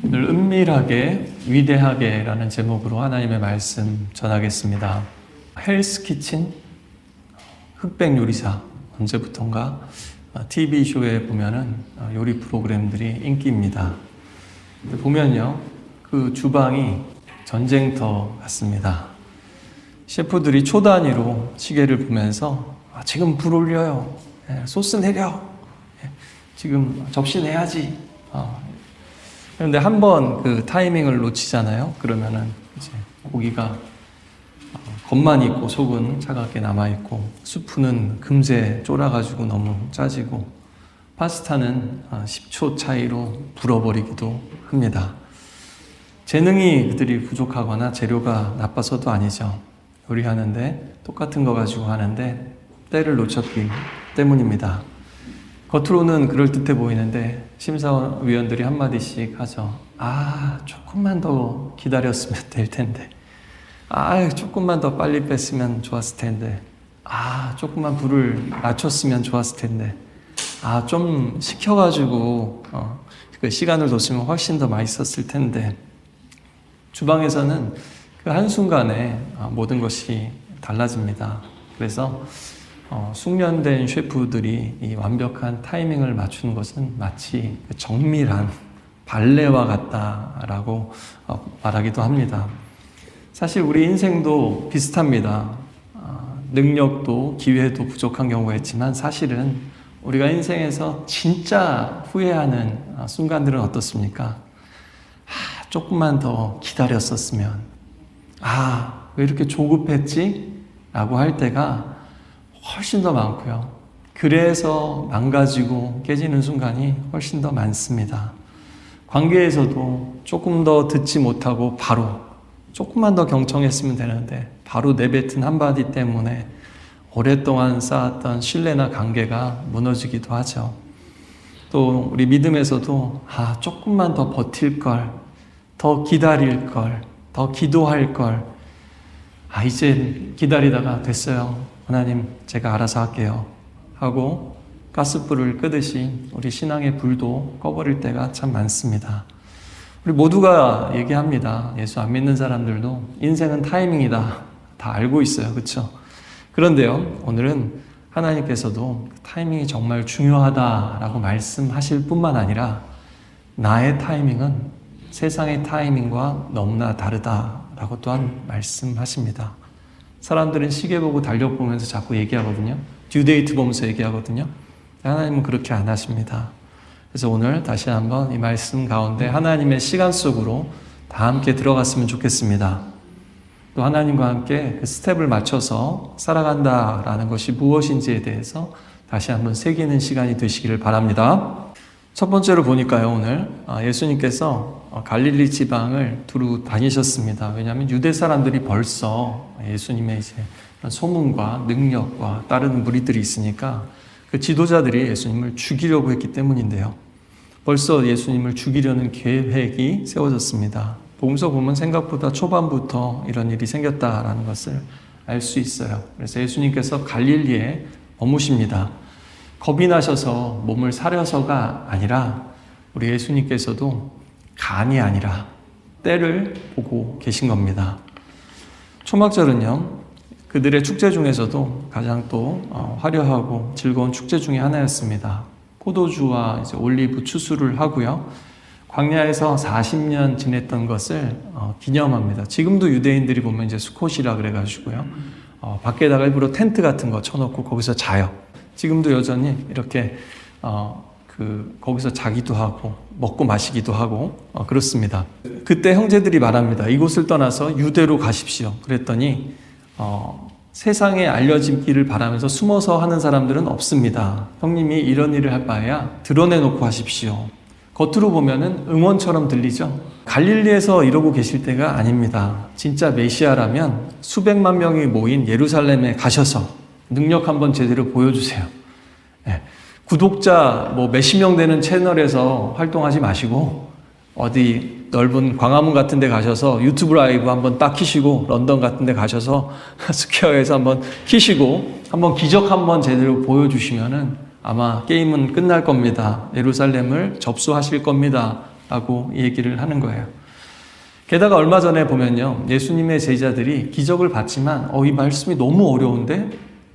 오늘 은밀하게 위대하게라는 제목으로 하나님의 말씀 전하겠습니다. 헬스 키친, 흑백 요리사, 언제부턴가 TV쇼에 보면은 요리 프로그램들이 인기입니다. 보면요, 그 주방이 전쟁터 같습니다. 셰프들이 초 단위로 시계를 보면서 지금 불 올려요, 소스 내려, 지금 접시 내야지. 그런데 한 번 그 타이밍을 놓치잖아요. 그러면은 이제 고기가 겉만 있고 속은 차갑게 남아있고, 수프는 금세 쫄아가지고 너무 짜지고, 파스타는 10초 차이로 불어버리기도 합니다. 재능이 그들이 부족하거나 재료가 나빠서도 아니죠. 요리하는데 똑같은 거 가지고 하는데 때를 놓쳤기 때문입니다. 겉으로는 그럴듯해 보이는데 심사위원들이 한마디씩 하죠. 조금만 더 기다렸으면 될 텐데. 조금만 더 빨리 뺐으면 좋았을 텐데. 조금만 불을 낮췄으면 좋았을 텐데. 좀 식혀가지고 그 시간을 뒀으면 훨씬 더 맛있었을 텐데. 주방에서는 그 한순간에 모든 것이 달라집니다. 그래서 숙련된 셰프들이 이 완벽한 타이밍을 맞추는 것은 마치 정밀한 발레와 같다라고 말하기도 합니다. 사실 우리 인생도 비슷합니다. 능력도 기회도 부족한 경우가 있지만 사실은 우리가 인생에서 진짜 후회하는 순간들은 어떻습니까? 조금만 더 기다렸었으면, 왜 이렇게 조급했지? 라고 할 때가 훨씬 더 많고요. 그래서 망가지고 깨지는 순간이 훨씬 더 많습니다. 관계에서도 조금 더 듣지 못하고 바로 조금만 더 경청했으면 되는데 바로 내뱉은 한마디 때문에 오랫동안 쌓았던 신뢰나 관계가 무너지기도 하죠. 또 우리 믿음에서도 조금만 더 버틸 걸, 더 기다릴 걸, 더 기도할 걸, 이제 기다리다가 됐어요. 하나님, 제가 알아서 할게요. 하고 가스불을 끄듯이 우리 신앙의 불도 꺼버릴 때가 참 많습니다. 우리 모두가 얘기합니다. 예수 안 믿는 사람들도 인생은 타이밍이다. 다 알고 있어요. 그렇죠? 그런데요, 오늘은 하나님께서도 타이밍이 정말 중요하다라고 말씀하실 뿐만 아니라 나의 타이밍은 세상의 타이밍과 너무나 다르다라고 또한 말씀하십니다. 사람들은 시계 보고 달력 보면서 자꾸 얘기하거든요. 듀데이트 보면서 얘기하거든요. 하나님은 그렇게 안 하십니다. 그래서 오늘 다시 한번 이 말씀 가운데 하나님의 시간 속으로 다 함께 들어갔으면 좋겠습니다. 또 하나님과 함께 그 스텝을 맞춰서 살아간다라는 것이 무엇인지에 대해서 다시 한번 새기는 시간이 되시기를 바랍니다. 첫 번째로 보니까요, 오늘 예수님께서 갈릴리 지방을 두루 다니셨습니다. 왜냐하면 유대 사람들이 벌써 예수님의 이제 소문과 능력과 따르는 무리들이 있으니까 그 지도자들이 예수님을 죽이려고 했기 때문인데요. 벌써 예수님을 죽이려는 계획이 세워졌습니다. 복음서 보면 생각보다 초반부터 이런 일이 생겼다라는 것을 알 수 있어요. 그래서 예수님께서 갈릴리에 머무십니다. 겁이 나셔서 몸을 사려서가 아니라 우리 예수님께서도 간이 아니라 때를 보고 계신 겁니다. 초막절은요, 그들의 축제 중에서도 가장 또 화려하고 즐거운 축제 중에 하나였습니다. 포도주와 이제 올리브 추수를 하고요, 광야에서 40년 지냈던 것을 기념합니다. 지금도 유대인들이 보면 이제 수콧이라 그래가지고요, 밖에다가 일부러 텐트 같은 거 쳐놓고 거기서 자요. 지금도 여전히 이렇게 거기서 자기도 하고 먹고 마시기도 하고 그렇습니다. 그때 형제들이 말합니다. 이곳을 떠나서 유대로 가십시오. 그랬더니 세상에 알려지기를 바라면서 숨어서 하는 사람들은 없습니다. 형님이 이런 일을 할 바에야 드러내놓고 하십시오. 겉으로 보면은 응원처럼 들리죠. 갈릴리에서 이러고 계실 때가 아닙니다. 진짜 메시아라면 수백만 명이 모인 예루살렘에 가셔서 능력 한번 제대로 보여주세요. 구독자 몇십 명 되는 채널에서 활동하지 마시고 어디 넓은 광화문 같은 데 가셔서 유튜브 라이브 한번 딱 키시고, 런던 같은 데 가셔서 스퀘어에서 한번 키시고 한번 기적 한번 제대로 보여주시면은 아마 게임은 끝날 겁니다. 예루살렘을 접수하실 겁니다. 라고 얘기를 하는 거예요. 게다가 얼마 전에 보면요, 예수님의 제자들이 기적을 봤지만 이 말씀이 너무 어려운데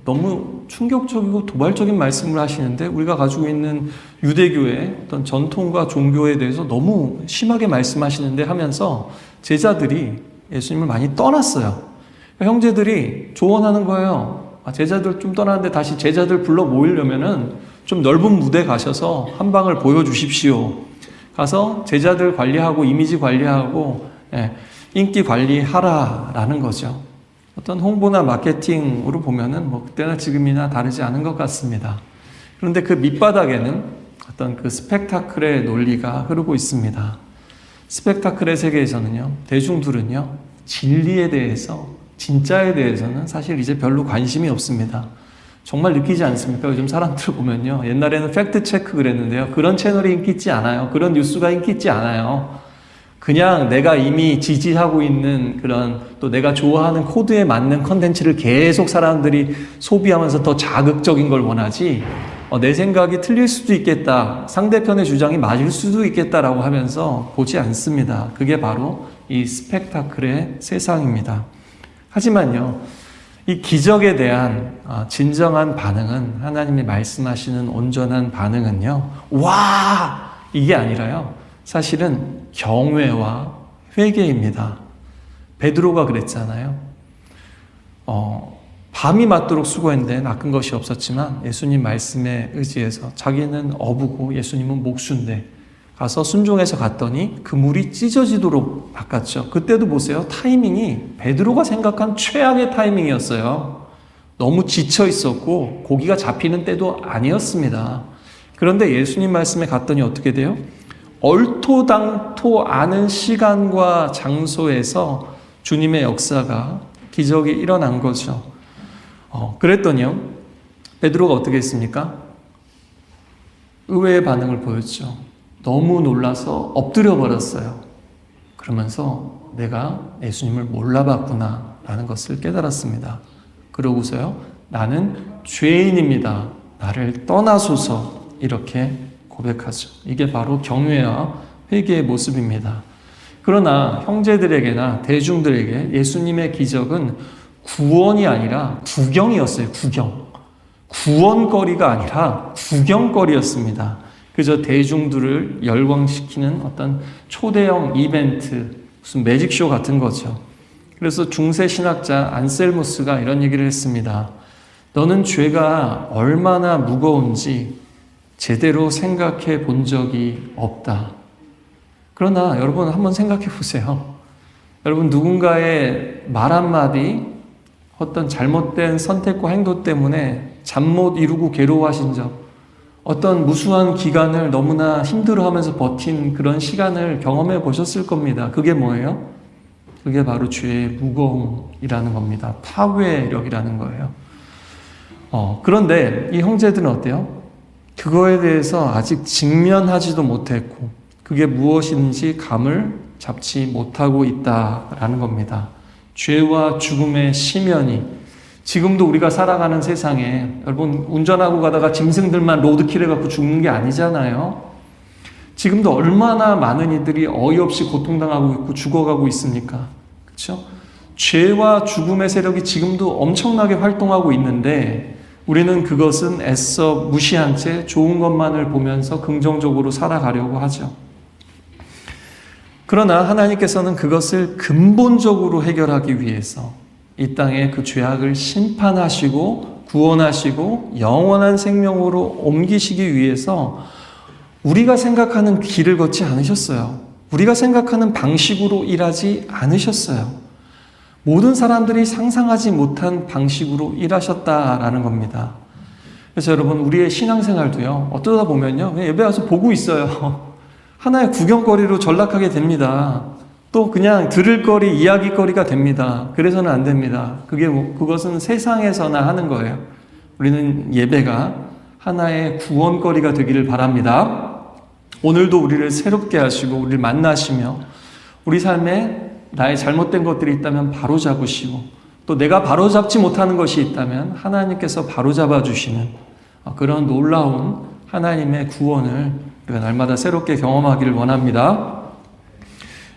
너무 충격적이고 도발적인 말씀을 하시는데 우리가 가지고 있는 유대교의 어떤 전통과 종교에 대해서 너무 심하게 말씀하시는데 하면서 제자들이 예수님을 많이 떠났어요. 형제들이 조언하는 거예요. 제자들 좀 떠나는데 다시 제자들 불러 모이려면은 좀 넓은 무대 가셔서 한 방을 보여주십시오. 가서 제자들 관리하고 이미지 관리하고 인기 관리하라라는 거죠. 어떤 홍보나 마케팅으로 보면은 뭐 그때나 지금이나 다르지 않은 것 같습니다. 그런데 그 밑바닥에는 어떤 그 스펙타클의 논리가 흐르고 있습니다. 스펙타클의 세계에서는요, 대중들은요, 진리에 대해서, 진짜에 대해서는 사실 이제 별로 관심이 없습니다. 정말 느끼지 않습니까? 요즘 사람들 보면요, 옛날에는 팩트체크 그랬는데요, 그런 채널이 인기 있지 않아요. 그런 뉴스가 인기 있지 않아요. 그냥 내가 이미 지지하고 있는 그런, 또 내가 좋아하는 코드에 맞는 컨텐츠를 계속 사람들이 소비하면서 더 자극적인 걸 원하지, 내 생각이 틀릴 수도 있겠다, 상대편의 주장이 맞을 수도 있겠다라고 하면서 보지 않습니다. 그게 바로 이 스펙타클의 세상입니다. 하지만요, 이 기적에 대한 진정한 반응은, 하나님이 말씀하시는 온전한 반응은요, 와! 이게 아니라요, 사실은 경외와 회개입니다. 베드로가 그랬잖아요. 밤이 맞도록 수고했는데 낚은 것이 없었지만 예수님 말씀에 의지해서 자기는 어부고 예수님은 목수인데 가서 순종해서 갔더니 그 물이 찢어지도록 낚았죠. 그때도 보세요. 타이밍이 베드로가 생각한 최악의 타이밍이었어요. 너무 지쳐 있었고 고기가 잡히는 때도 아니었습니다. 그런데 예수님 말씀에 갔더니 어떻게 돼요? 얼토당토 않은 시간과 장소에서 주님의 역사가, 기적이 일어난 거죠. 그랬더니요, 베드로가 어떻게 했습니까? 의외의 반응을 보였죠. 너무 놀라서 엎드려 버렸어요. 그러면서 내가 예수님을 몰라봤구나 라는 것을 깨달았습니다. 그러고서요, 나는 죄인입니다, 나를 떠나소서, 이렇게 고백하죠. 이게 바로 경외와 회개의 모습입니다. 그러나 형제들에게나 대중들에게 예수님의 기적은 구원이 아니라 구경이었어요. 구원거리가 아니라 구경거리였습니다. 그저 대중들을 열광시키는 어떤 초대형 이벤트, 무슨 매직쇼 같은 거죠. 그래서 중세 신학자 안셀무스가 이런 얘기를 했습니다. 너는 죄가 얼마나 무거운지 제대로 생각해 본 적이 없다. 그러나 여러분 한번 생각해 보세요. 여러분 누군가의 말 한마디, 어떤 잘못된 선택과 행동 때문에 잠 못 이루고 괴로워하신 적, 어떤 무수한 기간을 너무나 힘들어하면서 버틴 그런 시간을 경험해 보셨을 겁니다. 그게 뭐예요? 그게 바로 죄의 무거움이라는 겁니다. 파괴력이라는 거예요. 그런데 이 형제들은 어때요? 그거에 대해서 아직 직면하지도 못했고 그게 무엇인지 감을 잡지 못하고 있다라는 겁니다. 죄와 죽음의 심연이 지금도 우리가 살아가는 세상에, 여러분 운전하고 가다가 짐승들만 로드킬 해갖고 죽는 게 아니잖아요. 지금도 얼마나 많은 이들이 어이없이 고통당하고 있고 죽어가고 있습니까? 그렇죠? 죄와 죽음의 세력이 지금도 엄청나게 활동하고 있는데 우리는 그것은 애써 무시한 채 좋은 것만을 보면서 긍정적으로 살아가려고 하죠. 그러나 하나님께서는 그것을 근본적으로 해결하기 위해서 이 땅에 그 죄악을 심판하시고 구원하시고 영원한 생명으로 옮기시기 위해서 우리가 생각하는 길을 걷지 않으셨어요. 우리가 생각하는 방식으로 일하지 않으셨어요. 모든 사람들이 상상하지 못한 방식으로 일하셨다라는 겁니다. 그래서 여러분 우리의 신앙생활도요, 어쩌다 보면요 그냥 예배 와서 보고 있어요. 하나의 구경거리로 전락하게 됩니다. 또 그냥 들을 거리, 이야기거리가 됩니다. 그래서는 안 됩니다. 그것은 세상에서나 하는 거예요. 우리는 예배가 하나의 구원거리가 되기를 바랍니다. 오늘도 우리를 새롭게 하시고 우리를 만나시며 우리 삶에 나의 잘못된 것들이 있다면 바로잡으시고 또 내가 바로잡지 못하는 것이 있다면 하나님께서 바로잡아 주시는 그런 놀라운 하나님의 구원을 우리가 날마다 새롭게 경험하기를 원합니다.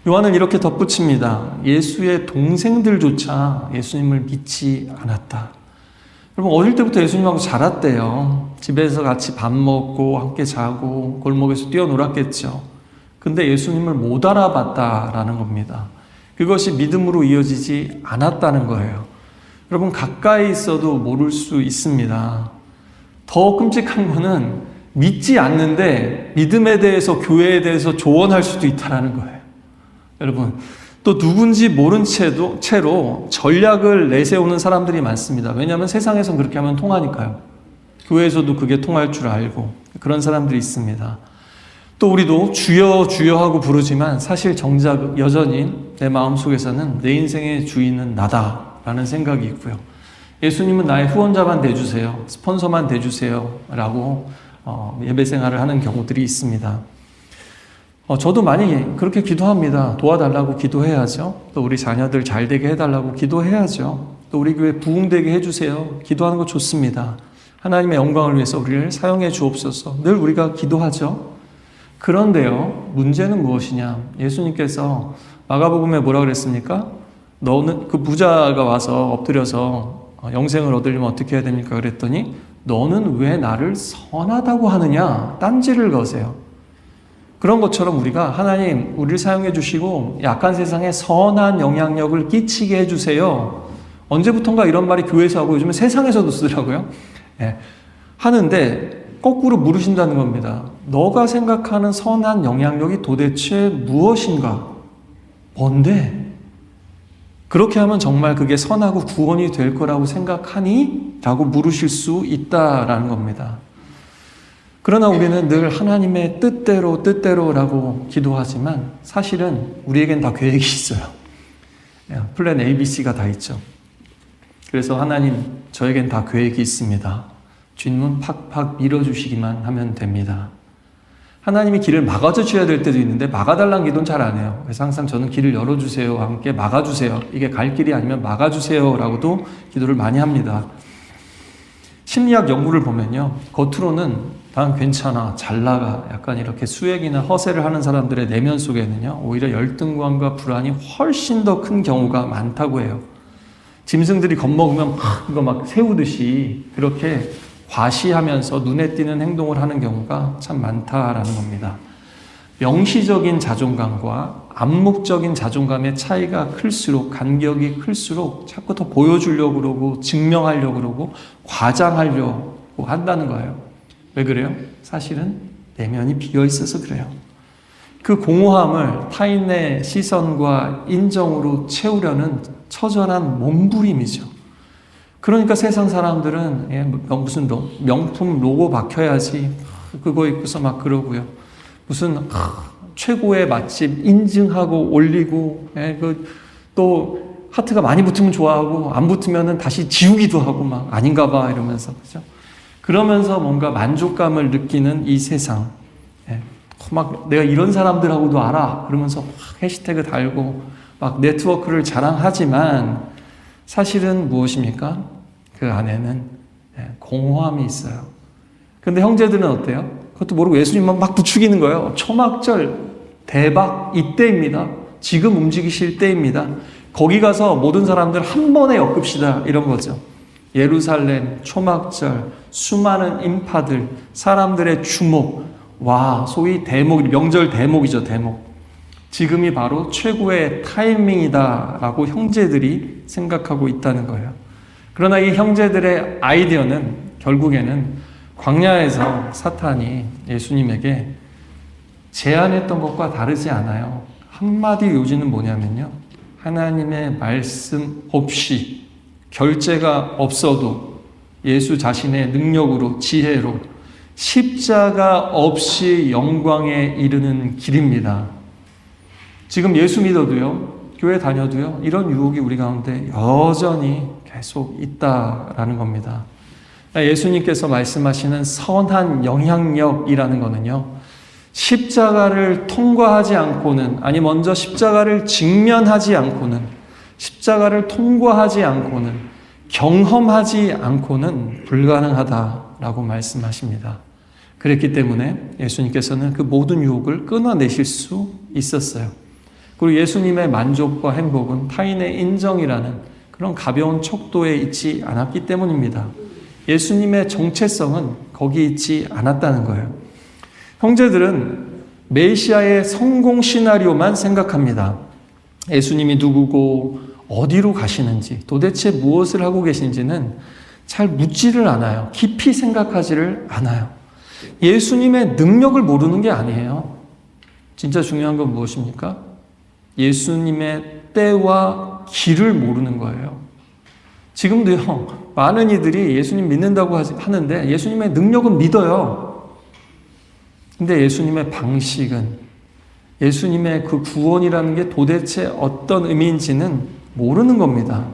요한은 이렇게 덧붙입니다. 예수의 동생들조차 예수님을 믿지 않았다. 여러분, 어릴 때부터 예수님하고 자랐대요. 집에서 같이 밥 먹고 함께 자고 골목에서 뛰어놀았겠죠. 근데 예수님을 못 알아봤다라는 겁니다. 그것이 믿음으로 이어지지 않았다는 거예요. 여러분, 가까이 있어도 모를 수 있습니다. 더 끔찍한 거는 믿지 않는데 믿음에 대해서, 교회에 대해서 조언할 수도 있다는 거예요. 여러분, 또 누군지 모른 채로 전략을 내세우는 사람들이 많습니다. 왜냐하면 세상에선 그렇게 하면 통하니까요. 교회에서도 그게 통할 줄 알고 그런 사람들이 있습니다. 또 우리도 주여 주여 하고 부르지만 사실 정작 여전히 내 마음속에서는 내 인생의 주인은 나다라는 생각이 있고요. 예수님은 나의 후원자만 돼주세요, 스폰서만 돼주세요 라고 예배 생활을 하는 경우들이 있습니다. 저도 많이 그렇게 기도합니다. 도와달라고 기도해야죠. 또 우리 자녀들 잘 되게 해달라고 기도해야죠. 또 우리 교회 부흥되게 해주세요. 기도하는 거 좋습니다. 하나님의 영광을 위해서 우리를 사용해 주옵소서. 늘 우리가 기도하죠. 그런데요, 문제는 무엇이냐? 예수님께서 마가복음에 뭐라 그랬습니까? 너는, 그 부자가 와서 엎드려서 영생을 얻으려면 어떻게 해야 됩니까? 그랬더니 너는 왜 나를 선하다고 하느냐? 딴지를 거세요. 그런 것처럼 우리가 하나님 우리를 사용해 주시고 약한 세상에 선한 영향력을 끼치게 해주세요. 언제부턴가 이런 말이 교회에서 하고 요즘은 세상에서도 쓰더라고요. 네. 하는데 거꾸로 물으신다는 겁니다. 너가 생각하는 선한 영향력이 도대체 무엇인가? 뭔데? 그렇게 하면 정말 그게 선하고 구원이 될 거라고 생각하니? 라고 물으실 수 있다라는 겁니다. 그러나 우리는 늘 하나님의 뜻대로라고 기도하지만 사실은 우리에겐 다 계획이 있어요. 플랜 A, B, C가 다 있죠. 그래서 하나님, 저에겐 다 계획이 있습니다. 뒷문 팍팍 밀어주시기만 하면 됩니다. 하나님이 길을 막아주셔야 될 때도 있는데 막아달라는 기도는 잘 안 해요. 그래서 항상 저는 길을 열어주세요, 함께 막아주세요. 이게 갈 길이 아니면 막아주세요 라고도 기도를 많이 합니다. 심리학 연구를 보면요, 겉으로는 난 괜찮아, 잘 나가, 약간 이렇게 수액이나 허세를 하는 사람들의 내면 속에는요, 오히려 열등감과 불안이 훨씬 더 큰 경우가 많다고 해요. 짐승들이 겁먹으면 이거 막 세우듯이 그렇게 과시하면서 눈에 띄는 행동을 하는 경우가 참 많다라는 겁니다. 명시적인 자존감과 암묵적인 자존감의 차이가 클수록, 간격이 클수록 자꾸 더 보여주려고 그러고 증명하려고 그러고 과장하려고 한다는 거예요. 왜 그래요? 사실은 내면이 비어있어서 그래요. 그 공허함을 타인의 시선과 인정으로 채우려는 처절한 몸부림이죠. 그러니까 세상 사람들은 무슨 명품 로고 박혀야지 그거 입고서 막 그러고요. 무슨 최고의 맛집 인증하고 올리고, 또 하트가 많이 붙으면 좋아하고 안 붙으면 다시 지우기도 하고 막 아닌가 봐 이러면서, 그죠? 그러면서 뭔가 만족감을 느끼는 이 세상, 막 내가 이런 사람들하고도 알아 그러면서 막 해시태그 달고 막 네트워크를 자랑하지만 사실은 무엇입니까? 그 안에는 공허함이 있어요. 근데 형제들은 어때요? 그것도 모르고 예수님만 막 부추기는 거예요. 초막절 대박 이때입니다. 지금 움직이실 때입니다. 거기 가서 모든 사람들 한 번에 엮읍시다 이런 거죠. 예루살렘 초막절, 수많은 인파들, 사람들의 주목, 와, 소위 대목, 명절 대목이죠, 대목. 지금이 바로 최고의 타이밍이다라고 형제들이 생각하고 있다는 거예요. 그러나 이 형제들의 아이디어는 결국에는 광야에서 사탄이 예수님에게 제안했던 것과 다르지 않아요. 한마디 요지는 뭐냐면요, 하나님의 말씀 없이, 결제가 없어도 예수 자신의 능력으로, 지혜로 십자가 없이 영광에 이르는 길입니다. 지금 예수 믿어도요, 교회 다녀도요, 이런 유혹이 우리 가운데 여전히 계속 있다라는 겁니다. 예수님께서 말씀하시는 선한 영향력이라는 거는요, 십자가를 통과하지 않고는, 아니 먼저 십자가를 직면하지 않고는, 십자가를 통과하지 않고는, 경험하지 않고는 불가능하다라고 말씀하십니다. 그랬기 때문에 예수님께서는 그 모든 유혹을 끊어내실 수 있었어요. 그리고 예수님의 만족과 행복은 타인의 인정이라는 그런 가벼운 척도에 있지 않았기 때문입니다. 예수님의 정체성은 거기 있지 않았다는 거예요. 형제들은 메시아의 성공 시나리오만 생각합니다. 예수님이 누구고 어디로 가시는지, 도대체 무엇을 하고 계신지는 잘 묻지를 않아요. 깊이 생각하지를 않아요. 예수님의 능력을 모르는 게 아니에요. 진짜 중요한 건 무엇입니까? 예수님의 때와 길을 모르는 거예요. 지금도요, 많은 이들이 예수님 믿는다고 하는데 예수님의 능력은 믿어요. 근데 예수님의 방식은, 예수님의 그 구원이라는 게 도대체 어떤 의미인지는 모르는 겁니다.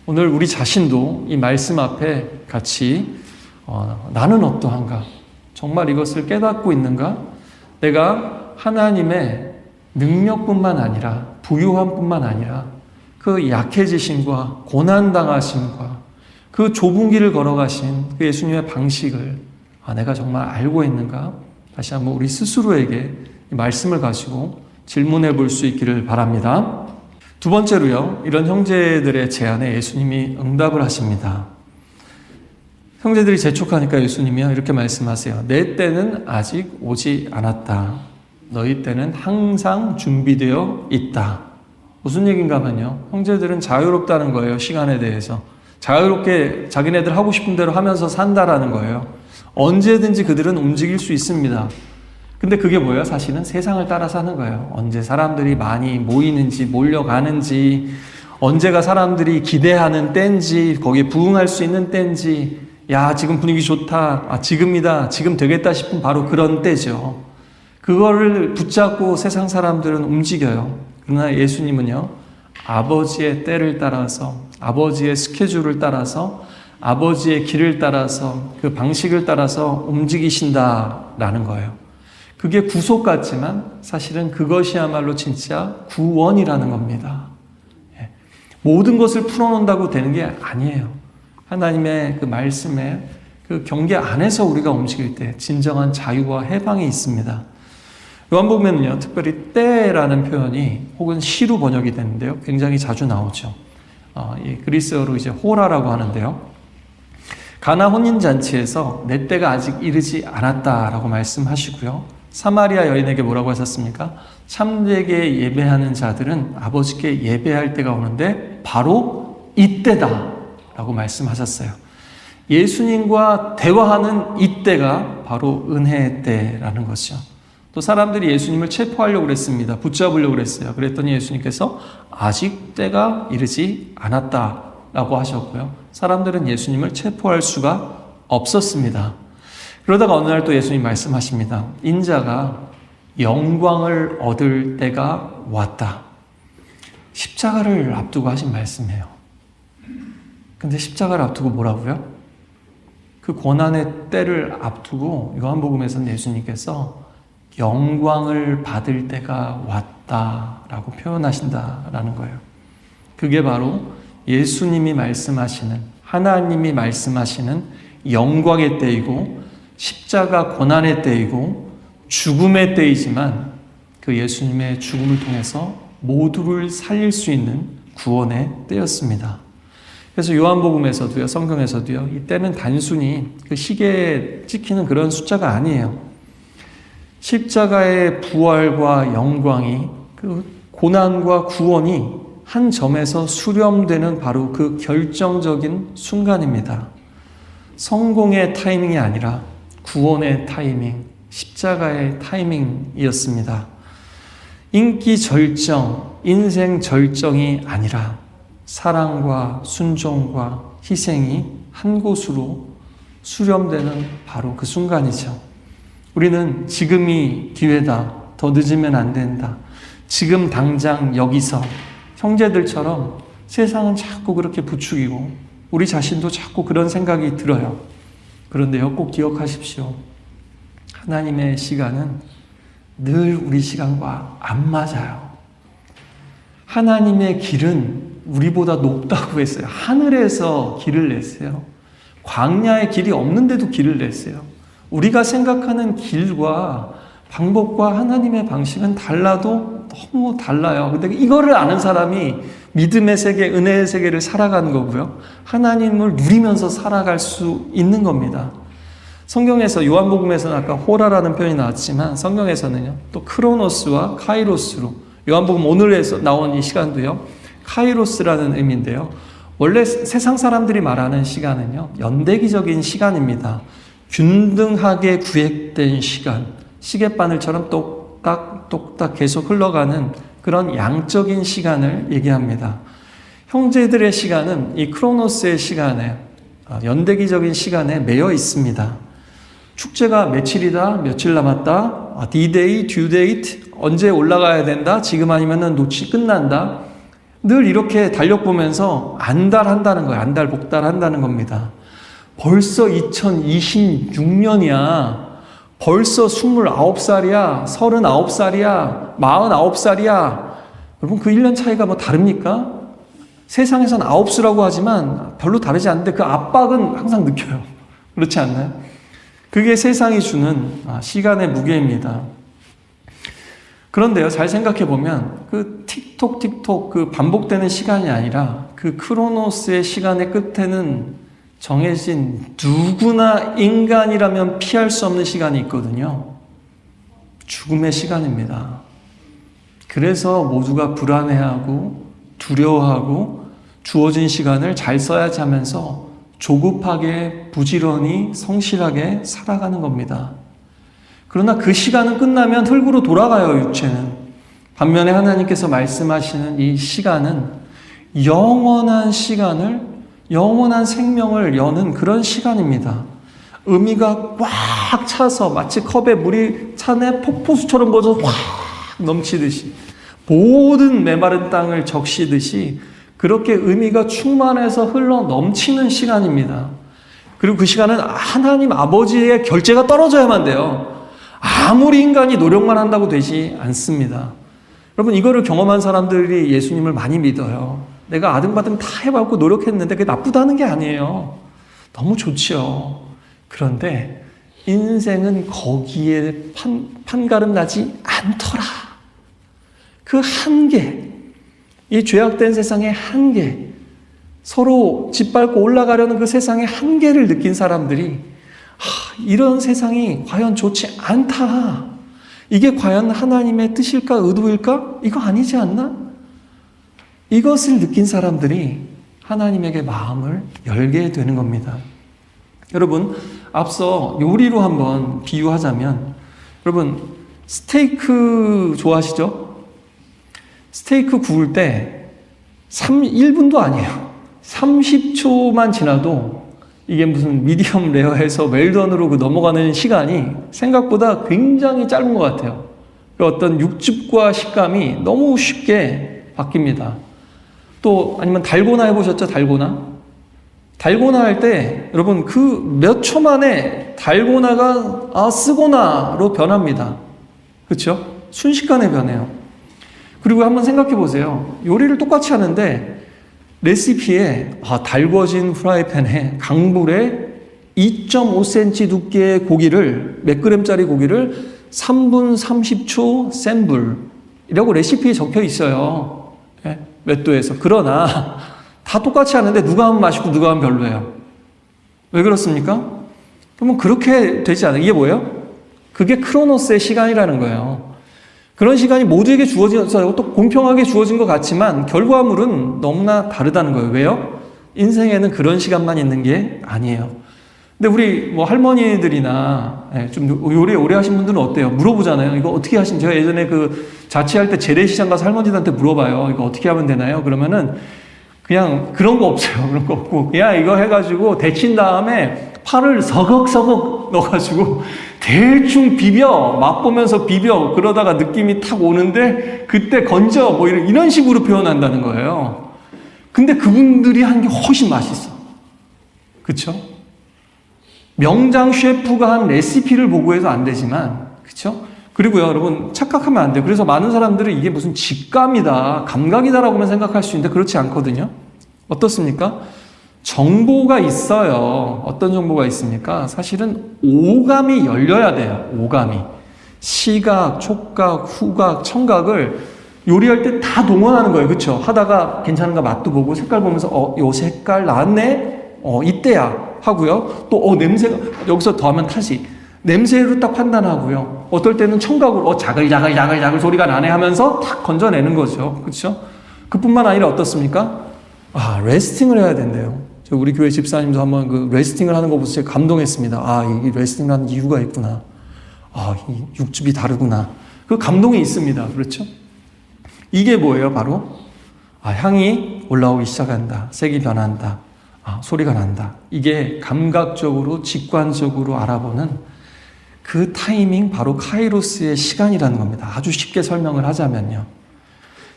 오늘 우리 자신도 이 말씀 앞에 같이 나는 어떠한가? 정말 이것을 깨닫고 있는가? 내가 하나님의 능력뿐만 아니라 부유함뿐만 아니라 그 약해지심과 고난당하심과 그 좁은 길을 걸어가신 그 예수님의 방식을 내가 정말 알고 있는가? 다시 한번 우리 스스로에게 이 말씀을 가지고 질문해 볼 수 있기를 바랍니다. 두 번째로요, 이런 형제들의 제안에 예수님이 응답을 하십니다. 형제들이 재촉하니까 예수님이요 이렇게 말씀하세요. 내 때는 아직 오지 않았다. 너희 때는 항상 준비되어 있다. 무슨 얘기인가 하면요, 형제들은 자유롭다는 거예요. 시간에 대해서 자유롭게 자기네들 하고 싶은 대로 하면서 산다라는 거예요. 언제든지 그들은 움직일 수 있습니다. 근데 그게 뭐예요? 사실은 세상을 따라 사는 거예요. 언제 사람들이 많이 모이는지, 몰려가는지, 언제가 사람들이 기대하는 때인지, 거기에 부응할 수 있는 때인지, 야, 지금 분위기 좋다. 지금이다. 지금 되겠다 싶은 바로 그런 때죠. 그거를 붙잡고 세상 사람들은 움직여요. 그러나 예수님은요, 아버지의 때를 따라서, 아버지의 스케줄을 따라서, 아버지의 길을 따라서, 그 방식을 따라서 움직이신다라는 거예요. 그게 구속 같지만 사실은 그것이야말로 진짜 구원이라는 겁니다. 모든 것을 풀어놓는다고 되는 게 아니에요. 하나님의 그 말씀에 그 경계 안에서 우리가 움직일 때 진정한 자유와 해방이 있습니다. 요한복음에는요, 특별히 때라는 표현이 혹은 시로 번역이 되는데요, 굉장히 자주 나오죠. 그리스어로 이제 호라라고 하는데요. 가나 혼인잔치에서 내 때가 아직 이르지 않았다라고 말씀하시고요. 사마리아 여인에게 뭐라고 하셨습니까? 참되게 예배하는 자들은 아버지께 예배할 때가 오는데 바로 이때다 라고 말씀하셨어요. 예수님과 대화하는 이때가 바로 은혜의 때라는 것이죠. 또 사람들이 예수님을 체포하려고 그랬습니다. 붙잡으려고 그랬어요. 그랬더니 예수님께서 아직 때가 이르지 않았다라고 하셨고요. 사람들은 예수님을 체포할 수가 없었습니다. 그러다가 어느 날 또 예수님 말씀하십니다. 인자가 영광을 얻을 때가 왔다. 십자가를 앞두고 하신 말씀이에요. 근데 십자가를 앞두고 뭐라고요? 그 고난의 때를 앞두고 요한복음에서는 예수님께서 영광을 받을 때가 왔다라고 표현하신다라는 거예요. 그게 바로 예수님이 말씀하시는, 하나님이 말씀하시는 영광의 때이고 십자가 고난의 때이고 죽음의 때이지만 그 예수님의 죽음을 통해서 모두를 살릴 수 있는 구원의 때였습니다. 그래서 요한복음에서도요, 성경에서도요, 이 때는 단순히 그 시계에 찍히는 그런 숫자가 아니에요. 십자가의 부활과 영광이, 그 고난과 구원이 한 점에서 수렴되는 바로 그 결정적인 순간입니다. 성공의 타이밍이 아니라 구원의 타이밍, 십자가의 타이밍이었습니다. 인기 절정, 인생 절정이 아니라 사랑과 순종과 희생이 한 곳으로 수렴되는 바로 그 순간이죠. 우리는 지금이 기회다. 더 늦으면 안 된다. 지금 당장 여기서 형제들처럼 세상은 자꾸 그렇게 부추기고 우리 자신도 자꾸 그런 생각이 들어요. 그런데요, 꼭 기억하십시오. 하나님의 시간은 늘 우리 시간과 안 맞아요. 하나님의 길은 우리보다 높다고 했어요. 하늘에서 길을 냈어요. 광야에 길이 없는데도 길을 냈어요. 우리가 생각하는 길과 방법과 하나님의 방식은 달라도 너무 달라요. 근데 이거를 아는 사람이 믿음의 세계, 은혜의 세계를 살아가는 거고요. 하나님을 누리면서 살아갈 수 있는 겁니다. 성경에서 요한복음에서는 아까 호라라는 표현이 나왔지만 성경에서는요. 또 크로노스와 카이로스로 요한복음 오늘에서 나온 이 시간도요. 카이로스라는 의미인데요. 원래 세상 사람들이 말하는 시간은요. 연대기적인 시간입니다. 균등하게 구획된 시간, 시계바늘처럼 똑딱 계속 흘러가는 그런 양적인 시간을 얘기합니다. 형제들의 시간은 이 크로노스의 시간에, 연대기적인 시간에 매여 있습니다. 축제가 며칠이다, 며칠 남았다, D-Day, Due Date, 언제 올라가야 된다, 지금 아니면은 노치 끝난다. 늘 이렇게 달력보면서 안달한다는 거예요. 안달복달한다는 겁니다. 벌써 2026년이야. 벌써 29살이야, 39살이야, 49살이야. 여러분 그 1년 차이가 뭐 다릅니까? 세상에선 9수라고 하지만 별로 다르지 않는데 그 압박은 항상 느껴요. 그렇지 않나요? 그게 세상이 주는 시간의 무게입니다. 그런데요, 잘 생각해 보면 그 틱톡 그 반복되는 시간이 아니라 그 크로노스의 시간의 끝에는 정해진 누구나 인간이라면 피할 수 없는 시간이 있거든요. 죽음의 시간입니다. 그래서 모두가 불안해하고 두려워하고 주어진 시간을 잘 써야지 하면서 조급하게 부지런히 성실하게 살아가는 겁니다. 그러나 그 시간은 끝나면 흙으로 돌아가요, 육체는. 반면에 하나님께서 말씀하시는 이 시간은 영원한 시간을, 영원한 생명을 여는 그런 시간입니다. 의미가 꽉 차서 마치 컵에 물이 차내 폭포수처럼 부어서 확 넘치듯이 모든 메마른 땅을 적시듯이 그렇게 의미가 충만해서 흘러 넘치는 시간입니다. 그리고 그 시간은 하나님 아버지의 결제가 떨어져야만 돼요. 아무리 인간이 노력만 한다고 되지 않습니다. 여러분 이거를 경험한 사람들이 예수님을 많이 믿어요. 내가 아등바등 다 해봤고 노력했는데 그게 나쁘다는 게 아니에요. 너무 좋지요. 그런데 인생은 거기에 판가름 나지 않더라. 그 한계, 이 죄악된 세상의 한계, 서로 짓밟고 올라가려는 그 세상의 한계를 느낀 사람들이 이런 세상이 과연 좋지 않다. 이게 과연 하나님의 뜻일까 의도일까? 이거 아니지 않나? 이것을 느낀 사람들이 하나님에게 마음을 열게 되는 겁니다. 여러분, 앞서 요리로 한번 비유하자면, 여러분, 스테이크 좋아하시죠? 스테이크 구울 때 1분도 아니에요. 30초만 지나도 이게 무슨 미디엄 레어에서 웰던으로 넘어가는 시간이 생각보다 굉장히 짧은 것 같아요. 어떤 육즙과 식감이 너무 쉽게 바뀝니다. 또 아니면 달고나 해보셨죠? 달고나 할 때 여러분 그 몇 초 만에 달고나가 쓰고나로 변합니다. 그렇죠? 순식간에 변해요. 그리고 한번 생각해 보세요. 요리를 똑같이 하는데 레시피에 달궈진 프라이팬에 강불에 2.5cm 두께의 고기를, 몇 그램짜리 고기를 3분 30초 센 불이라고 레시피에 적혀 있어요. 몇 도에서. 그러나 다 똑같이 하는데 누가 하면 맛있고 누가 하면 별로예요. 왜 그렇습니까? 그러면 그렇게 되지 않아요. 이게 뭐예요? 그게 크로노스의 시간이라는 거예요. 그런 시간이 모두에게 주어져서 또 공평하게 주어진 것 같지만 결과물은 너무나 다르다는 거예요. 왜요? 인생에는 그런 시간만 있는 게 아니에요. 근데 우리 할머니들이나 좀 요리 오래 하신 분들은 어때요? 물어보잖아요. 이거 어떻게 하신? 제가 예전에 그 자취할 때 재래시장 가서 할머니들한테 물어봐요. 이거 어떻게 하면 되나요? 그러면은 그냥 그런 거 없어요. 그런 거 없고 그냥 이거 해가지고 데친 다음에 파를 서걱서걱 넣어가지고 대충 비벼, 맛보면서 비벼, 그러다가 느낌이 탁 오는데 그때 건져, 뭐 이런 식으로 표현한다는 거예요. 근데 그분들이 한 게 훨씬 맛있어. 그쵸? 명장 셰프가 한 레시피를 보고 해서 안 되지만, 그쵸? 그리고요, 여러분, 착각하면 안 돼요. 그래서 많은 사람들은 이게 무슨 직감이다, 감각이다라고만 생각할 수 있는데 그렇지 않거든요. 어떻습니까? 정보가 있어요. 어떤 정보가 있습니까? 사실은 오감이 열려야 돼요. 오감이. 시각, 촉각, 후각, 청각을 요리할 때 다 동원하는 거예요. 그렇죠? 하다가 괜찮은가 맛도 보고 색깔 보면서 요 색깔 나왔네? 이때야 하고요. 또 냄새가 여기서 더하면 타지. 냄새로 딱 판단하고요. 어떨 때는 청각으로 자글자글 소리가 나네 하면서 탁 건져내는 거죠. 그렇죠? 그뿐만 아니라 어떻습니까? 레스팅을 해야 된대요. 우리 교회 집사님도 한번 그 레스팅을 하는 거 보고 제가 감동했습니다. 이 레스팅을 하는 이유가 있구나. 이 육즙이 다르구나. 그 감동이 있습니다. 그렇죠? 이게 뭐예요? 바로 향이 올라오기 시작한다. 색이 변한다. 소리가 난다. 이게 감각적으로 직관적으로 알아보는 그 타이밍, 바로 카이로스의 시간이라는 겁니다. 아주 쉽게 설명을 하자면요.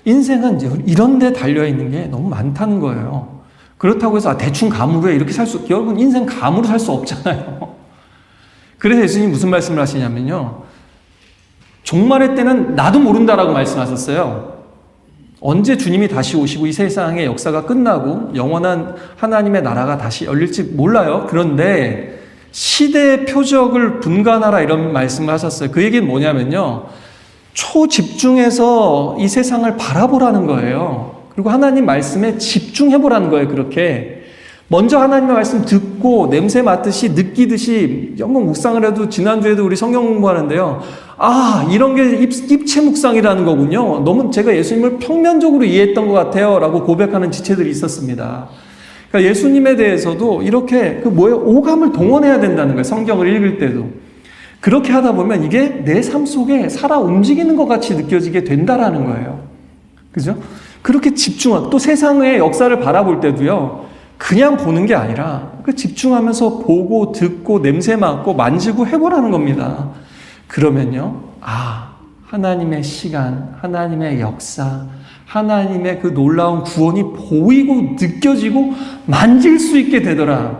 인생은 이제 이런 데 달려있는 게 너무 많다는 거예요. 그렇다고 해서 대충 감으로 해 이렇게 여러분 인생 감으로 살 수 없잖아요. 그래서 예수님이 무슨 말씀을 하시냐면요. 종말의 때는 나도 모른다라고 말씀하셨어요. 언제 주님이 다시 오시고 이 세상의 역사가 끝나고 영원한 하나님의 나라가 다시 열릴지 몰라요. 그런데 시대의 표적을 분간하라 이런 말씀을 하셨어요. 그 얘기는 뭐냐면요. 초집중해서 이 세상을 바라보라는 거예요. 그리고 하나님 말씀에 집중해보라는 거예요. 그렇게 먼저 하나님의 말씀 듣고 냄새 맡듯이 느끼듯이 영국 묵상을 해도 지난주에도 우리 성경 공부하는데요. 이런 게 입체 묵상이라는 거군요. 너무 제가 예수님을 평면적으로 이해했던 것 같아요 라고 고백하는 지체들이 있었습니다. 그러니까 예수님에 대해서도 이렇게 오감을 동원해야 된다는 거예요. 성경을 읽을 때도. 그렇게 하다 보면 이게 내 삶 속에 살아 움직이는 것 같이 느껴지게 된다라는 거예요. 그죠? 그렇게 집중하고 또 세상의 역사를 바라볼 때도요. 그냥 보는 게 아니라 집중하면서 보고 듣고 냄새 맡고 만지고 해보라는 겁니다. 그러면요. 하나님의 시간, 하나님의 역사, 하나님의 그 놀라운 구원이 보이고 느껴지고 만질 수 있게 되더라.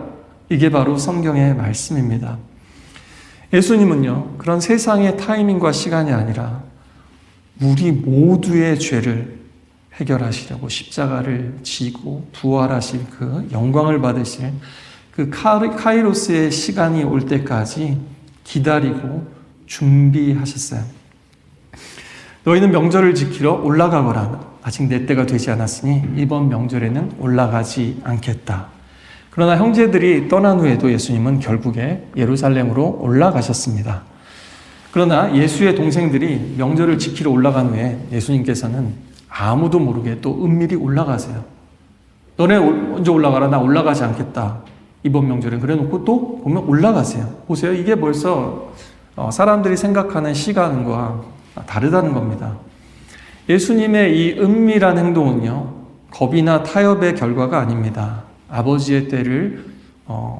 이게 바로 성경의 말씀입니다. 예수님은요. 그런 세상의 타이밍과 시간이 아니라 우리 모두의 죄를 해결하시려고 십자가를 지고 부활하실 그 영광을 받으실 그 카이로스의 시간이 올 때까지 기다리고 준비하셨어요. 너희는 명절을 지키러 올라가거라. 아직 내 때가 되지 않았으니 이번 명절에는 올라가지 않겠다. 그러나 형제들이 떠난 후에도 예수님은 결국에 예루살렘으로 올라가셨습니다. 그러나 예수의 동생들이 명절을 지키러 올라간 후에 예수님께서는 아무도 모르게 또 은밀히 올라가세요. 너네 언제 올라가라? 나 올라가지 않겠다. 이번 명절에. 그래 놓고 또 보면 올라가세요. 보세요. 이게 벌써 사람들이 생각하는 시간과 다르다는 겁니다. 예수님의 이 은밀한 행동은요. 겁이나 타협의 결과가 아닙니다. 아버지의 때를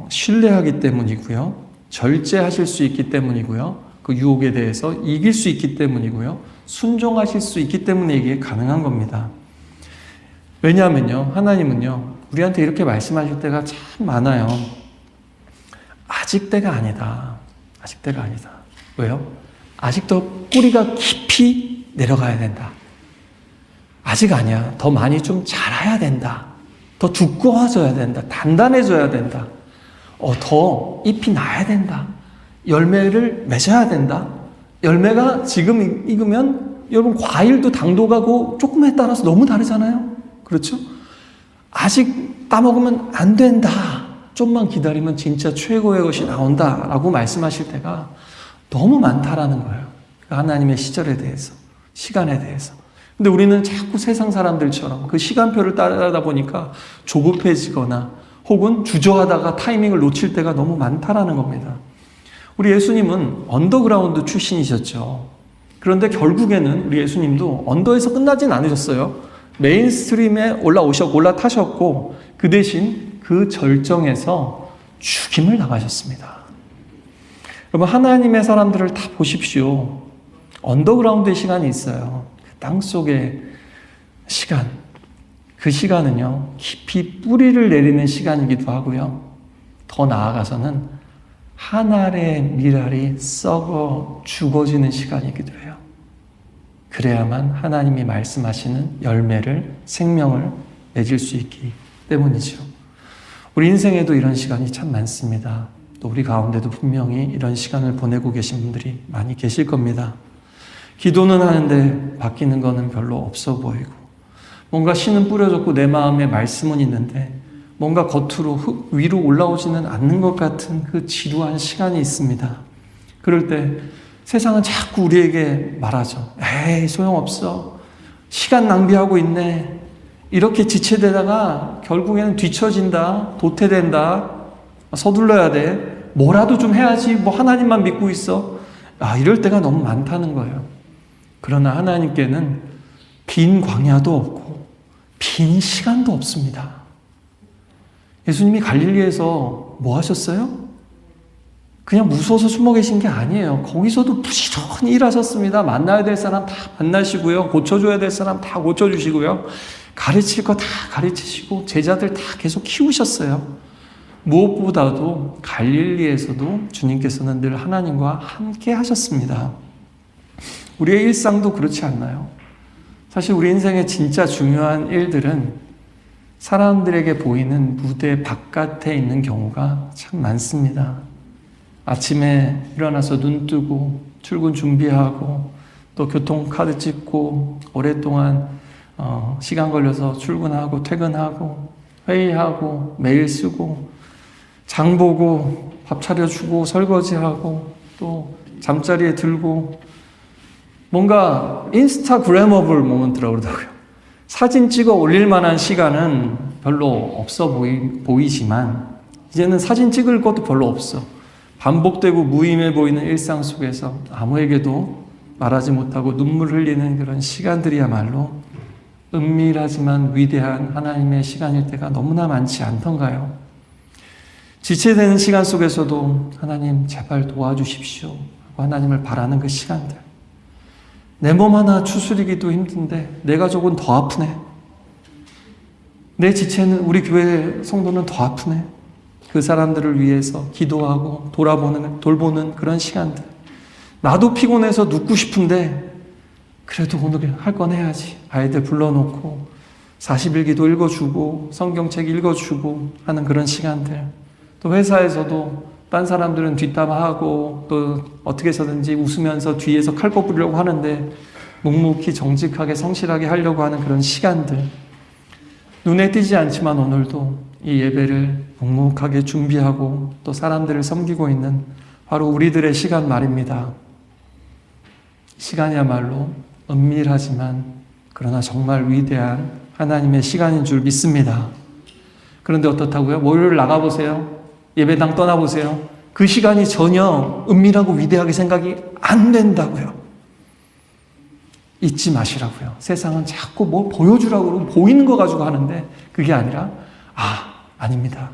신뢰하기 때문이고요. 절제하실 수 있기 때문이고요. 그 유혹에 대해서 이길 수 있기 때문이고요. 순종하실 수 있기 때문에 이게 가능한 겁니다. 왜냐하면요. 하나님은요. 우리한테 이렇게 말씀하실 때가 참 많아요. 아직 때가 아니다. 아직 때가 아니다. 왜요? 아직 더 뿌리가 깊이 내려가야 된다. 아직 아니야. 더 많이 좀 자라야 된다. 더 두꺼워져야 된다. 단단해져야 된다. 더 잎이 나야 된다. 열매를 맺어야 된다. 열매가 지금 익으면 여러분 과일도 당도가 조금에 따라서 너무 다르잖아요. 그렇죠? 아직 따먹으면 안 된다. 좀만 기다리면 진짜 최고의 것이 나온다 라고 말씀하실 때가 너무 많다라는 거예요. 하나님의 시절에 대해서, 시간에 대해서. 근데 우리는 자꾸 세상 사람들처럼 그 시간표를 따르다 보니까 조급해지거나 혹은 주저하다가 타이밍을 놓칠 때가 너무 많다라는 겁니다. 우리 예수님은 언더그라운드 출신이셨죠. 그런데 결국에는 우리 예수님도 언더에서 끝나진 않으셨어요. 메인스트림에 올라타셨고 그 대신 그 절정에서 죽임을 당하셨습니다. 여러분 하나님의 사람들을 다 보십시오. 언더그라운드의 시간이 있어요. 땅 속의 시간. 그 시간은요. 깊이 뿌리를 내리는 시간이기도 하고요. 더 나아가서는 한 알의 밀알이 썩어 죽어지는 시간이기도 해요. 그래야만 하나님이 말씀하시는 열매를, 생명을 맺을 수 있기 때문이죠. 우리 인생에도 이런 시간이 참 많습니다. 또 우리 가운데도 분명히 이런 시간을 보내고 계신 분들이 많이 계실 겁니다. 기도는 하는데 바뀌는 거는 별로 없어 보이고, 뭔가 씨는 뿌려졌고 내 마음에 말씀은 있는데 뭔가 겉으로 위로 올라오지는 않는 것 같은 그 지루한 시간이 있습니다. 그럴 때 세상은 자꾸 우리에게 말하죠. 에이, 소용없어. 시간 낭비하고 있네. 이렇게 지체되다가 결국에는 뒤처진다. 도태된다. 서둘러야 돼. 뭐라도 좀 해야지. 뭐 하나님만 믿고 있어. 이럴 때가 너무 많다는 거예요. 그러나 하나님께는 빈 광야도 없고 빈 시간도 없습니다. 예수님이 갈릴리에서 뭐 하셨어요? 그냥 무서워서 숨어 계신 게 아니에요. 거기서도 부지런히 일하셨습니다. 만나야 될 사람 다 만나시고요. 고쳐줘야 될 사람 다 고쳐주시고요. 가르칠 거 다 가르치시고 제자들 다 계속 키우셨어요. 무엇보다도 갈릴리에서도 주님께서는 늘 하나님과 함께 하셨습니다. 우리의 일상도 그렇지 않나요? 사실 우리 인생의 진짜 중요한 일들은 사람들에게 보이는 무대 바깥에 있는 경우가 참 많습니다. 아침에 일어나서 눈 뜨고 출근 준비하고 또 교통카드 찍고 오랫동안 시간 걸려서 출근하고 퇴근하고 회의하고 메일 쓰고 장 보고 밥 차려주고 설거지하고 또 잠자리에 들고 뭔가 인스타그래머블 모먼트라고 그러더라고요. 사진 찍어 올릴 만한 시간은 별로 없어 보이지만 이제는 사진 찍을 것도 별로 없어. 반복되고 무의미해 보이는 일상 속에서 아무에게도 말하지 못하고 눈물 흘리는 그런 시간들이야말로 은밀하지만 위대한 하나님의 시간일 때가 너무나 많지 않던가요? 지체되는 시간 속에서도 하나님 제발 도와주십시오 하고 하나님을 바라는 그 시간들. 내 몸 하나 추스리기도 힘든데 내 가족은 더 아프네. 내 지체는 우리 교회 성도는 더 아프네. 그 사람들을 위해서 기도하고 돌보는 그런 시간들. 나도 피곤해서 눕고 싶은데 그래도 오늘 할 건 해야지. 아이들 불러놓고 40일기도 읽어주고 성경책 읽어주고 하는 그런 시간들. 또 회사에서도 딴 사람들은 뒷담화하고 또 어떻게 해서든지 웃으면서 뒤에서 칼 뽑으려고 하는데 묵묵히 정직하게 성실하게 하려고 하는 그런 시간들. 눈에 띄지 않지만 오늘도 이 예배를 묵묵하게 준비하고 또 사람들을 섬기고 있는 바로 우리들의 시간 말입니다. 시간이야말로 은밀하지만 그러나 정말 위대한 하나님의 시간인 줄 믿습니다. 그런데 어떻다고요? 월요일 나가보세요. 예배당 떠나보세요. 그 시간이 전혀 은밀하고 위대하게 생각이 안 된다고요. 잊지 마시라고요. 세상은 자꾸 뭐 보여주라고 그러고 보이는 거 가지고 하는데 그게 아니라 아닙니다.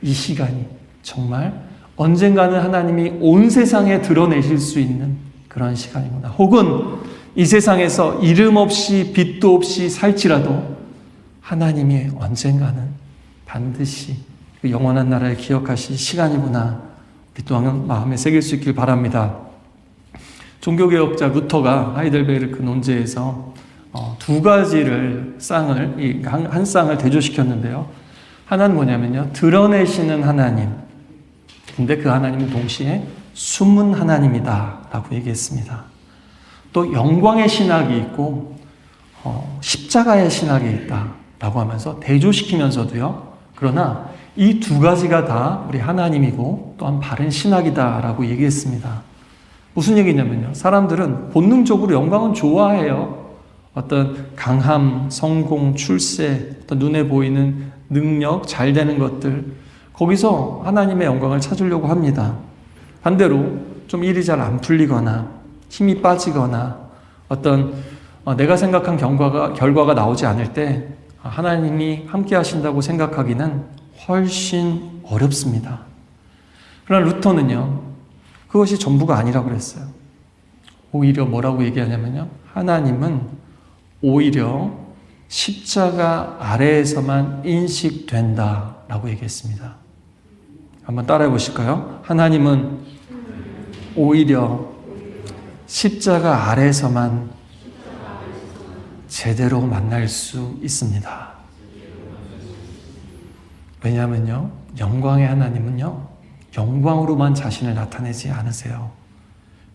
이 시간이 정말 언젠가는 하나님이 온 세상에 드러내실 수 있는 그런 시간이구나. 혹은 이 세상에서 이름 없이 빛도 없이 살지라도 하나님이 언젠가는 반드시 그 영원한 나라를 기억하실 시간이구나. 우리 또한 마음에 새길 수 있길 바랍니다. 종교개혁자 루터가 하이델베르크 논제에서 두 가지를 한 쌍을 대조시켰는데요. 하나는 뭐냐면요. 드러내시는 하나님. 근데 그 하나님은 동시에 숨은 하나님이다 라고 얘기했습니다. 또 영광의 신학이 있고 십자가의 신학이 있다 라고 하면서 대조시키면서도요. 그러나 이 두 가지가 다 우리 하나님이고 또한 바른 신학이다 라고 얘기했습니다. 무슨 얘기냐면요. 사람들은 본능적으로 영광은 좋아해요. 어떤 강함, 성공, 출세, 어떤 눈에 보이는 능력, 잘 되는 것들, 거기서 하나님의 영광을 찾으려고 합니다. 반대로 좀 일이 잘 안 풀리거나 힘이 빠지거나 어떤 내가 생각한 결과가 나오지 않을 때 하나님이 함께 하신다고 생각하기는 훨씬 어렵습니다. 그러나 루터는요, 그것이 전부가 아니라고 그랬어요. 오히려 뭐라고 얘기하냐면요, 하나님은 오히려 십자가 아래에서만 인식된다라고 얘기했습니다. 한번 따라해 보실까요? 하나님은 오히려 십자가 아래에서만 제대로 만날 수 있습니다. 왜냐하면요, 영광의 하나님은요, 영광으로만 자신을 나타내지 않으세요.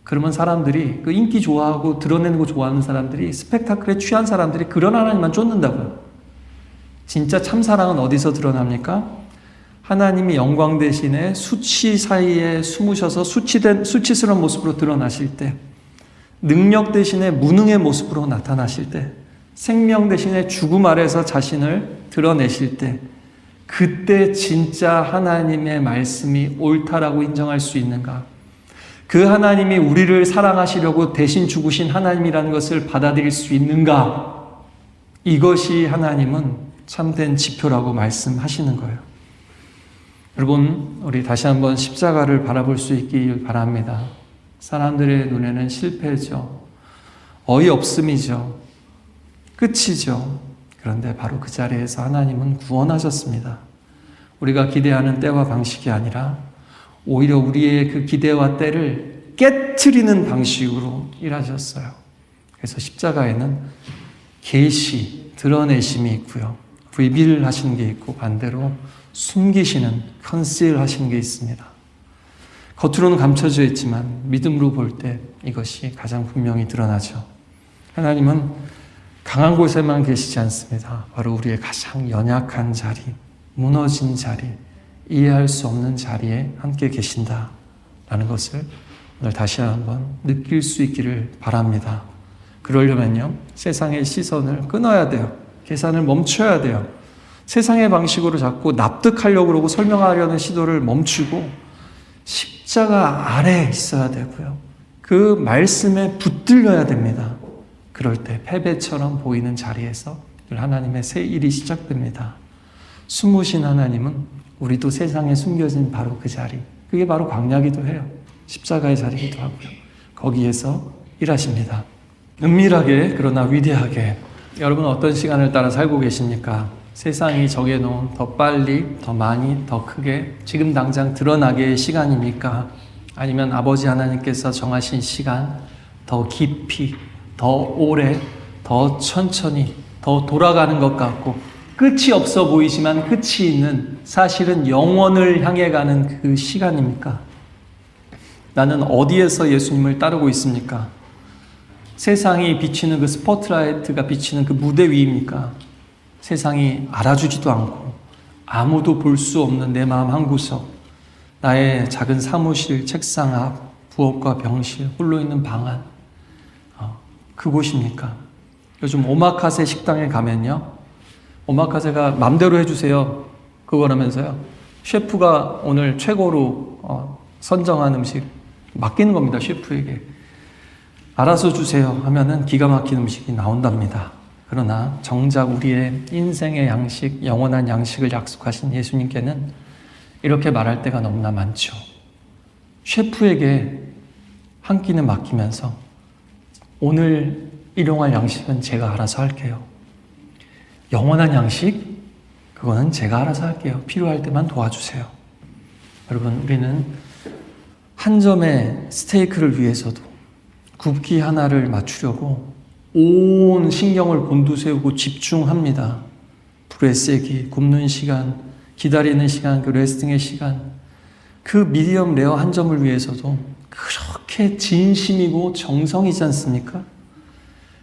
그러면 사람들이, 그 인기 좋아하고 드러내는 거 좋아하는 사람들이, 스펙타클에 취한 사람들이 그런 하나님만 쫓는다고요. 진짜 참사랑은 어디서 드러납니까? 하나님이 영광 대신에 수치 사이에 숨으셔서 수치스러운 모습으로 드러나실 때, 능력 대신에 무능의 모습으로 나타나실 때, 생명 대신에 죽음 아래서 자신을 드러내실 때, 그때 진짜 하나님의 말씀이 옳다라고 인정할 수 있는가? 그 하나님이 우리를 사랑하시려고 대신 죽으신 하나님이라는 것을 받아들일 수 있는가? 이것이 하나님은 참된 지표라고 말씀하시는 거예요. 여러분, 우리 다시 한번 십자가를 바라볼 수 있길 바랍니다. 사람들의 눈에는 실패죠. 어이없음이죠. 끝이죠. 그런데 바로 그 자리에서 하나님은 구원하셨습니다. 우리가 기대하는 때와 방식이 아니라 오히려 우리의 그 기대와 때를 깨트리는 방식으로 일하셨어요. 그래서 십자가에는 계시, 드러내심이 있고요. 리빌 하시는 게 있고 반대로 숨기시는, 컨실 하시는 게 있습니다. 겉으로는 감춰져 있지만 믿음으로 볼 때 이것이 가장 분명히 드러나죠. 하나님은 강한 곳에만 계시지 않습니다. 바로 우리의 가장 연약한 자리, 무너진 자리, 이해할 수 없는 자리에 함께 계신다라는 것을 오늘 다시 한번 느낄 수 있기를 바랍니다. 그러려면요, 세상의 시선을 끊어야 돼요. 계산을 멈춰야 돼요. 세상의 방식으로 자꾸 납득하려고 그러고 설명하려는 시도를 멈추고 십자가 아래에 있어야 되고요. 그 말씀에 붙들려야 됩니다. 그럴 때 패배처럼 보이는 자리에서 하나님의 새 일이 시작됩니다. 숨으신 하나님은 우리도 세상에 숨겨진 바로 그 자리, 그게 바로 광야기도 해요. 십자가의 자리이기도 하고요. 거기에서 일하십니다. 은밀하게 그러나 위대하게. 여러분 어떤 시간을 따라 살고 계십니까? 세상이 정해놓은 더 빨리, 더 많이, 더 크게 지금 당장 드러나게의 시간입니까? 아니면 아버지 하나님께서 정하신 시간, 더 깊이, 더 오래, 더 천천히, 더 돌아가는 것 같고 끝이 없어 보이지만 끝이 있는, 사실은 영원을 향해 가는 그 시간입니까? 나는 어디에서 예수님을 따르고 있습니까? 세상이 비치는 그 스포트라이트가 비치는 그 무대 위입니까? 세상이 알아주지도 않고 아무도 볼 수 없는 내 마음 한구석, 나의 작은 사무실, 책상 앞, 부엌과 병실, 홀로 있는 방 안, 그곳입니까? 요즘 오마카세 식당에 가면요, 오마카세가 맘대로 해주세요 그거라면서요, 셰프가 오늘 최고로 선정한 음식 맡기는 겁니다. 셰프에게 알아서 주세요 하면은 기가 막힌 음식이 나온답니다. 그러나 정작 우리의 인생의 양식, 영원한 양식을 약속하신 예수님께는 이렇게 말할 때가 너무나 많죠. 셰프에게 한 끼는 맡기면서 오늘 일용할 양식은 제가 알아서 할게요. 영원한 양식? 그거는 제가 알아서 할게요. 필요할 때만 도와주세요. 여러분, 우리는 한 점의 스테이크를 위해서도 굽기 하나를 맞추려고 온 신경을 곤두세우고 집중합니다. 불의 세기, 굽는 시간, 기다리는 시간, 그 레스팅의 시간, 그 미디엄 레어 한 점을 위해서도 그렇게 진심이고 정성이지 않습니까?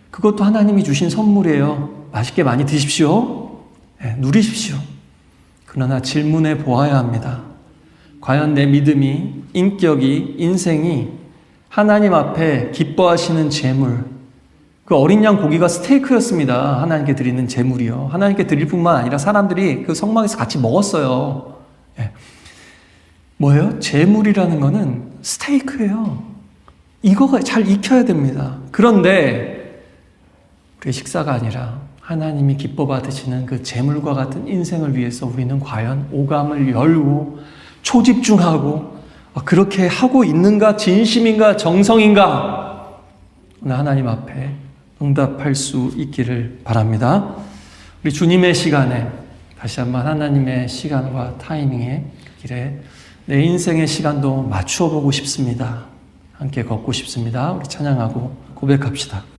그것도 하나님이 주신 선물이에요. 맛있게 많이 드십시오. 네, 누리십시오. 그러나 질문해 보아야 합니다. 과연 내 믿음이, 인격이, 인생이 하나님 앞에 기뻐하시는 제물, 그 어린 양 고기가 스테이크였습니다. 하나님께 드리는 제물이요. 하나님께 드릴 뿐만 아니라 사람들이 그 성막에서 같이 먹었어요. 네. 뭐예요? 제물이라는 거는 스테이크예요. 이거가 잘 익혀야 됩니다. 그런데 우리의 식사가 아니라 하나님이 기뻐 받으시는 그 제물과 같은 인생을 위해서 우리는 과연 오감을 열고 초집중하고 그렇게 하고 있는가? 진심인가? 정성인가? 오늘 하나님 앞에 응답할 수 있기를 바랍니다. 우리 주님의 시간에 다시 한번 하나님의 시간과 타이밍의 길에 내 인생의 시간도 맞추어 보고 싶습니다. 함께 걷고 싶습니다. 우리 찬양하고 고백합시다.